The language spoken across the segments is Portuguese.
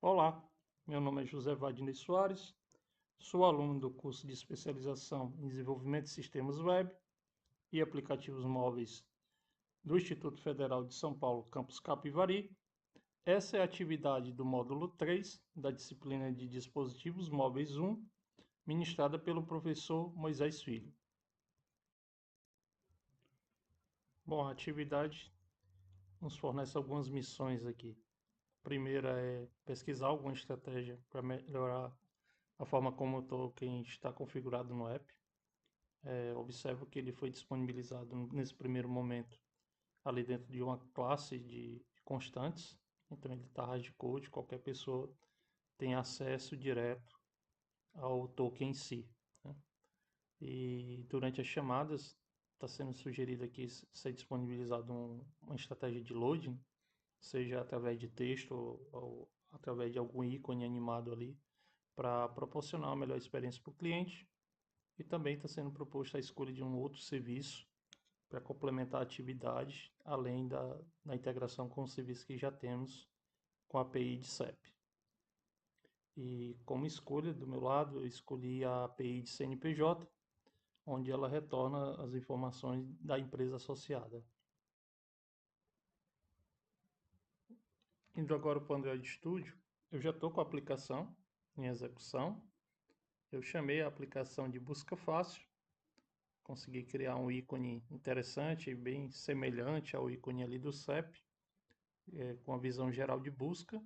Olá, meu nome é José Wagner Soares, sou aluno do curso de especialização em Desenvolvimento de Sistemas Web e Aplicativos Móveis do Instituto Federal de São Paulo, campus Capivari. Essa é a atividade do módulo 3 da disciplina de Dispositivos Móveis 1, ministrada pelo professor Moisés Filho. Bom, a atividade nos fornece algumas missões aqui. A primeira é pesquisar alguma estratégia para melhorar a forma como o token está configurado no app. Observo que ele foi disponibilizado nesse primeiro momento ali dentro de uma classe de constantes, então ele está hardcode, qualquer pessoa tem acesso direto ao token em si, né? E durante as chamadas está sendo sugerido aqui ser disponibilizado uma estratégia de loading, seja através de texto ou através de algum ícone animado ali, para proporcionar uma melhor experiência para o cliente. E também está sendo proposta a escolha de um outro serviço para complementar a atividade, além da integração com o serviço que já temos com a API de CEP. E como escolha, do meu lado, eu escolhi a API de CNPJ, onde ela retorna as informações da empresa associada. Indo agora para o Android Studio, eu já estou com a aplicação em execução. Eu chamei a aplicação de busca fácil, consegui criar um ícone interessante e bem semelhante ao ícone ali do CEP, com a visão geral de busca.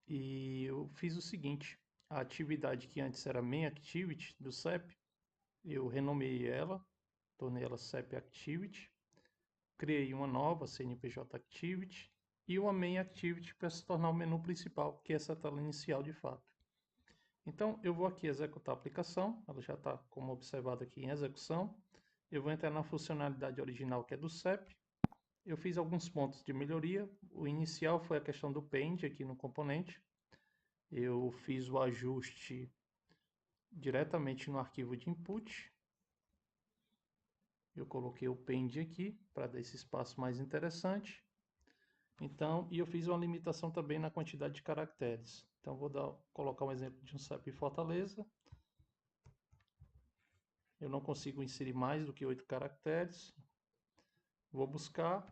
E eu fiz o seguinte: a atividade que antes era Main Activity do CEP, eu renomeei ela, tornei ela CEP Activity, criei uma nova CNPJ Activity e uma Main Activity para se tornar o menu principal, que é essa tela inicial de fato. Então eu vou aqui executar a aplicação, ela já está como observado aqui em execução. Eu vou entrar na funcionalidade original, que é do CEP. Eu fiz alguns pontos de melhoria. O inicial foi a questão do pend aqui no componente. Eu fiz o ajuste diretamente no arquivo de input. Eu coloquei o pend aqui para dar esse espaço mais interessante. Então, e eu fiz uma limitação também na quantidade de caracteres. Então, vou colocar um exemplo de um CEP Fortaleza. Eu não consigo inserir mais do que 8 caracteres. Vou buscar.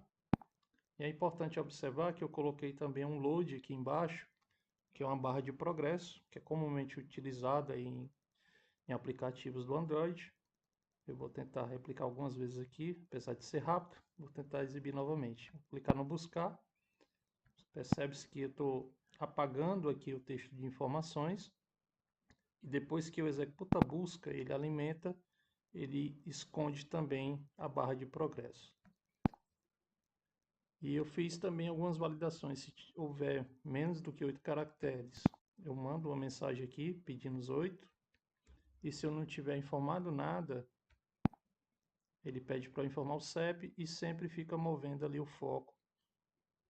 E é importante observar que eu coloquei também um load aqui embaixo, que é uma barra de progresso, que é comumente utilizada em aplicativos do Android. Eu vou tentar replicar algumas vezes aqui, apesar de ser rápido, vou tentar exibir novamente. Vou clicar no buscar, percebe-se que eu estou apagando aqui o texto de informações, e depois que eu executo a busca, ele alimenta, ele esconde também a barra de progresso. E eu fiz também algumas validações. Se houver menos do que 8 caracteres, eu mando uma mensagem aqui pedindo os 8. E se eu não tiver informado nada, ele pede para informar o CEP e sempre fica movendo ali o foco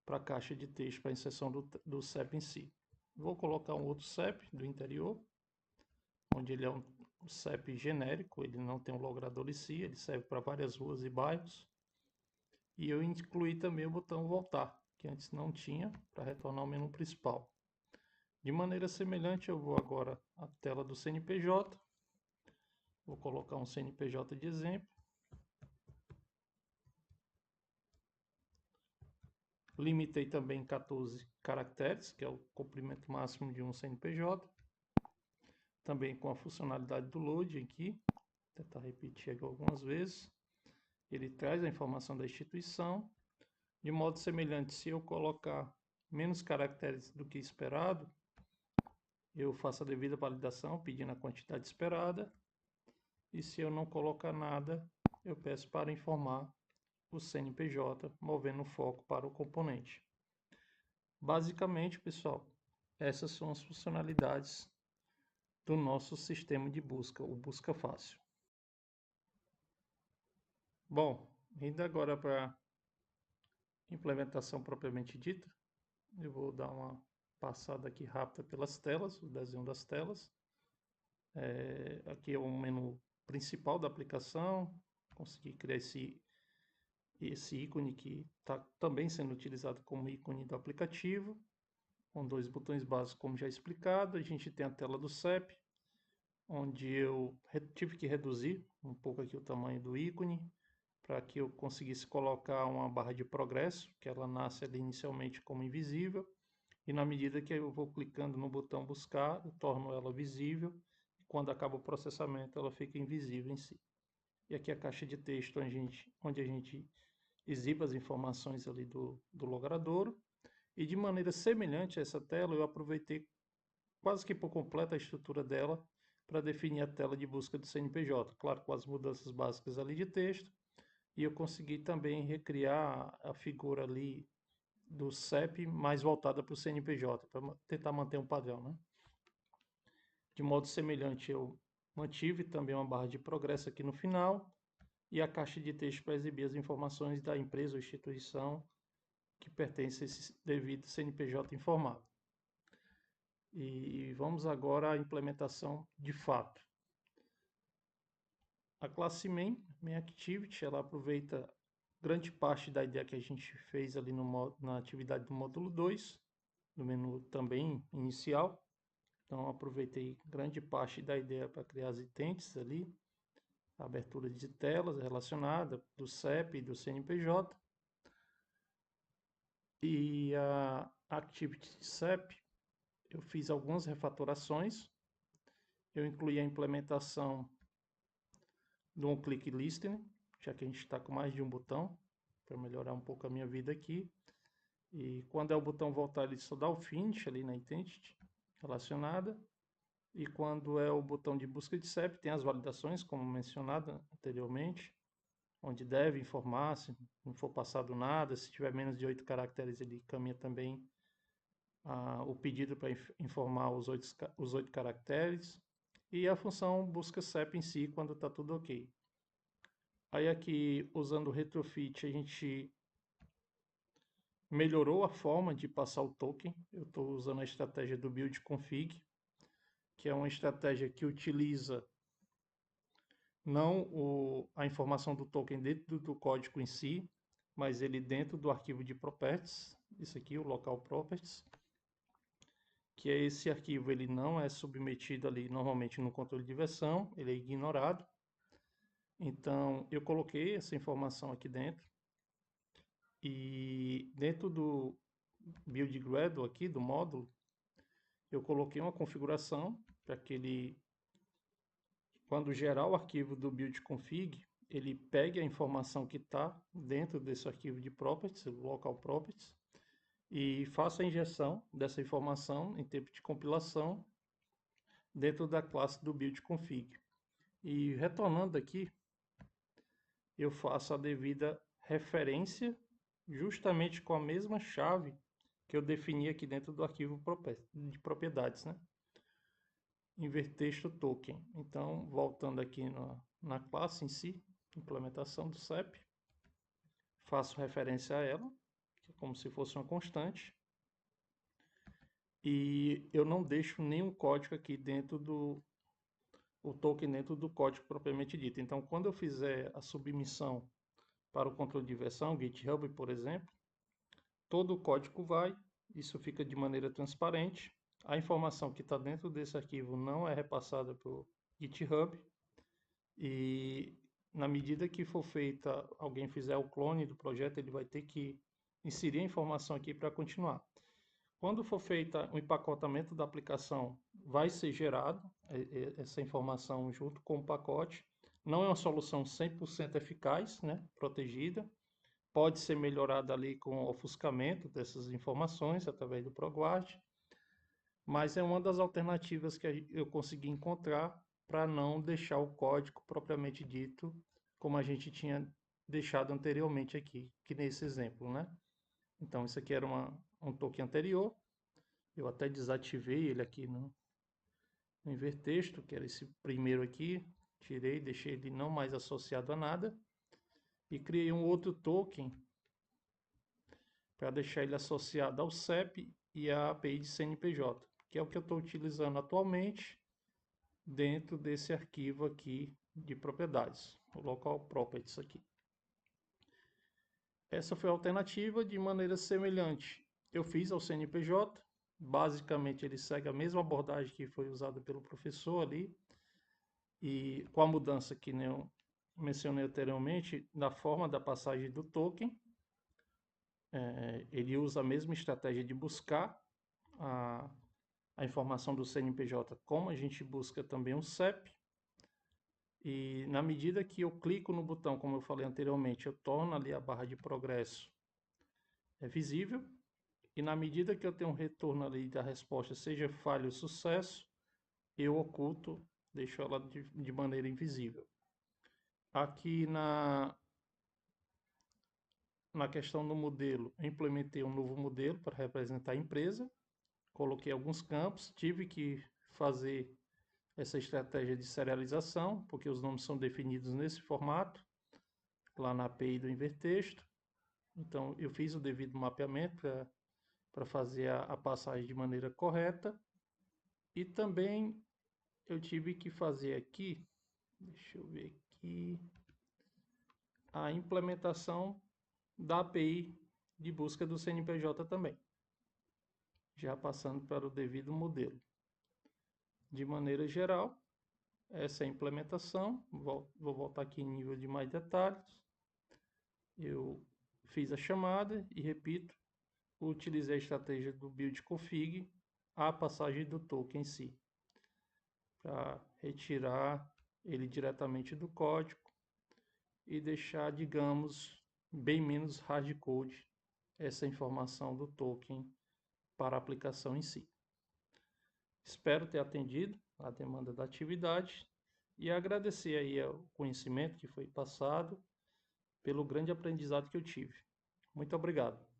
para a caixa de texto, para a inserção do CEP em si. Vou colocar um outro CEP do interior, onde ele é um CEP genérico, ele não tem um logrador em si, ele serve para várias ruas e bairros. E eu incluí também o botão voltar, que antes não tinha, para retornar ao menu principal. De maneira semelhante, eu vou agora à tela do CNPJ, vou colocar um CNPJ de exemplo. Limitei também 14 caracteres, que é o comprimento máximo de um CNPJ. Também com a funcionalidade do load aqui, vou tentar repetir aqui algumas vezes. Ele traz a informação da instituição. De modo semelhante, se eu colocar menos caracteres do que esperado, eu faço a devida validação pedindo a quantidade esperada. E se eu não colocar nada, eu peço para informar o CNPJ, movendo o foco para o componente. Basicamente, pessoal, essas são as funcionalidades do nosso sistema de busca, o Busca Fácil. Bom, indo agora para a implementação propriamente dita, eu vou dar uma passada aqui rápida pelas telas, o desenho das telas. Aqui é o menu principal da aplicação, consegui criar esse ícone que está também sendo utilizado como ícone do aplicativo. com dois botões básicos, como já explicado. A gente tem a tela do CEP, onde eu tive que reduzir um pouco aqui o tamanho do ícone, para que eu conseguisse colocar uma barra de progresso, que ela nasce ali inicialmente como invisível, e na medida que eu vou clicando no botão buscar, eu torno ela visível, e quando acaba o processamento ela fica invisível em si. E aqui a caixa de texto onde a gente exibe as informações ali do logradouro, e de maneira semelhante a essa tela, eu aproveitei quase que por completo a estrutura dela para definir a tela de busca do CNPJ, claro, com as mudanças básicas ali de texto, e eu consegui também recriar a figura ali do CEP mais voltada para o CNPJ, para tentar manter um padrão, né? De modo semelhante, eu mantive também uma barra de progresso aqui no final e a caixa de texto para exibir as informações da empresa ou instituição que pertence a esse devido CNPJ informado. E vamos agora à implementação de fato. A classe main activity, ela aproveita grande parte da ideia que a gente fez ali na atividade do módulo 2, no menu também inicial. Então, aproveitei grande parte da ideia para criar as itentes ali, a abertura de telas relacionada do CEP e do CNPJ. E a Activity CEP, eu fiz algumas refatorações. Eu incluí a implementação do on-click listening, já que a gente está com mais de um botão, para melhorar um pouco a minha vida aqui. E quando é o botão voltar, ele só dá o finish ali na entity relacionada. E quando é o botão de busca de CEP, tem as validações, como mencionado anteriormente, onde deve informar se não for passado nada, se tiver menos de 8 caracteres, ele caminha também o pedido para informar os 8 caracteres, e a função busca CEP em si, quando está tudo ok. Aí aqui, usando o retrofit, a gente melhorou a forma de passar o token. Eu estou usando a estratégia do build config, que é uma estratégia que utiliza não a informação do token dentro do código em si, mas ele dentro do arquivo de properties, isso aqui, o local properties, que é esse arquivo, ele não é submetido ali normalmente no controle de versão, ele é ignorado. Então, eu coloquei essa informação aqui dentro, e dentro do build gradle aqui, do módulo, eu coloquei uma configuração para que ele, quando gerar o arquivo do build config, ele pegue a informação que está dentro desse arquivo de properties, local properties, e faça a injeção dessa informação em tempo de compilação dentro da classe do build config. E retornando aqui, eu faço a devida referência justamente com a mesma chave que eu defini aqui dentro do arquivo de propriedades, né? Invertexto token. Então, voltando aqui na classe em si, implementação do CEP, faço referência a ela, como se fosse uma constante, e eu não deixo nenhum código aqui dentro o token dentro do código propriamente dito. Então, quando eu fizer a submissão para o controle de versão, GitHub, por exemplo, todo o código vai, isso fica de maneira transparente. A informação que está dentro desse arquivo não é repassada para o GitHub, e na medida que for feita, alguém fizer o clone do projeto, ele vai ter que inserir a informação aqui para continuar. Quando for feita o empacotamento da aplicação, vai ser gerado essa informação junto com o pacote. Não é uma solução 100% eficaz, né, protegida. Pode ser melhorada ali com o ofuscamento dessas informações através do ProGuard, mas é uma das alternativas que eu consegui encontrar para não deixar o código propriamente dito como a gente tinha deixado anteriormente aqui, que nesse exemplo, né? Então, isso aqui era um token anterior. Eu até desativei ele aqui no Invertexto, que era esse primeiro aqui. Tirei, deixei ele não mais associado a nada. E criei um outro token para deixar ele associado ao CEP e à API de CNPJ, que é o que eu estou utilizando atualmente dentro desse arquivo aqui de propriedades, o local properties aqui. Essa foi a alternativa. De maneira semelhante, eu fiz ao CNPJ, Basicamente, ele segue a mesma abordagem que foi usada pelo professor ali, e com a mudança que eu mencionei anteriormente, na forma da passagem do token, ele usa a mesma estratégia de buscar a, a informação do CNPJ, como a gente busca também o CEP, e na medida que eu clico no botão, como eu falei anteriormente, eu torno ali a barra de progresso visível, e na medida que eu tenho um retorno ali da resposta, seja falha ou sucesso, eu oculto, deixo ela de maneira invisível. Aqui na questão do modelo, eu implementei um novo modelo para representar a empresa, coloquei alguns campos, tive que fazer essa estratégia de serialização, porque os nomes são definidos nesse formato, lá na API do Invertexto. Então, eu fiz o devido mapeamento para fazer a passagem de maneira correta. E também eu tive que fazer aqui, deixa eu ver aqui, a implementação da API de busca do CNPJ também, já passando para o devido modelo. De maneira geral, essa é a implementação. Vou voltar aqui em nível de mais detalhes. Eu fiz a chamada e, repito, utilizei a estratégia do build config, a passagem do token em si, para retirar ele diretamente do código e deixar, digamos, bem menos hardcode essa informação do token para a aplicação em si. Espero ter atendido a demanda da atividade e agradecer aí o conhecimento que foi passado, pelo grande aprendizado que eu tive. Muito obrigado.